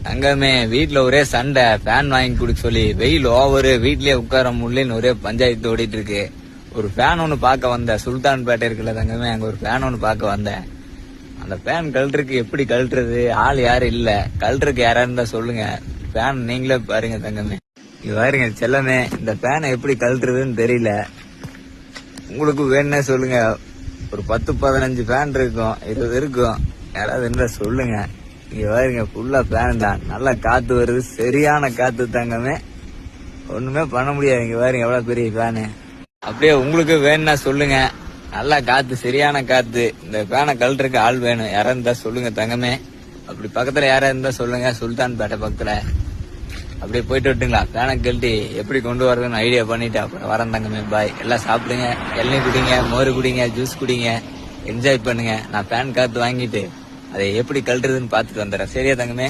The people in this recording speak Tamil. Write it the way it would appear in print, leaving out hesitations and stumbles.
தங்கமே வீட்டுல ஒரே சண்டை, ஃபேன் வாங்கி கொடுக்க சொல்லி. வெயில் ஓவரு, வீட்லயே உட்கார முடியலன்னு ஒரே பஞ்சாயத்து ஓடிட்டு இருக்கு. ஒரு ஃபேன் ஒண்ணு பார்க்க வந்தேன், சுல்தான் பேட்டை இருக்குல்ல தங்கமே, அங்க ஒரு ஃபேன் ஒண்ணு பார்க்க வந்தேன். அந்த ஃபேன் கழட்டுறதுக்கு எப்படி கழட்டுறது, ஆள் யாரும் இல்ல. கழட்டுறதுக்கு யாரா இருந்தா சொல்லுங்க. ஃபேன் நீங்களே பாருங்க தங்கமே. இது பாருங்க செல்லமே, இந்த ஃபேனை எப்படி கழட்டுறதுன்னு தெரியல. உங்களுக்கு வேணும்னே சொல்லுங்க. ஒரு 10-15 ஃபேன் இருக்கும், 20 இருக்கும். யாராவது இருந்தா சொல்லுங்க. இங்க பாருங்க ஃபுல்லா ஃபேன் தான், நல்லா காத்து வருது, சரியான காத்து தங்கமே. ஒண்ணுமே பண்ண முடியாது. இங்க பாருங்க எவ்வளவு பெரிய ஃபேனு. அப்படியே உங்களுக்கு வேணும்னா சொல்லுங்க. நல்லா காத்து, சரியான காத்து. இந்த ஃபேனை கழட்டுறதுக்கு ஆள் வேணும், யாரா இருந்தா சொல்லுங்க தங்கமே. அப்படி பக்கத்துல யாரா இருந்தா சொல்லுங்க, சுல்தான் பேட்டை பக்கத்துல. அப்படியே போயிட்டு விட்டுங்களா, ஃபேனை கழட்டி எப்படி கொண்டு வரதுன்னு ஐடியா பண்ணிட்டு அப்புறம் வரேன் தங்கமே. பாய். எல்லாம் சாப்பிடுங்க, எண்ணெய் குடிங்க, மோர் குடிங்க, ஜூஸ் குடிங்க, என்ஜாய் பண்ணுங்க. நான் ஃபேன் காத்து வாங்கிட்டு அதை எப்படி கழட்டுறதுன்னு பாத்துட்டு வந்துடுறேன். சரியா தங்கமே?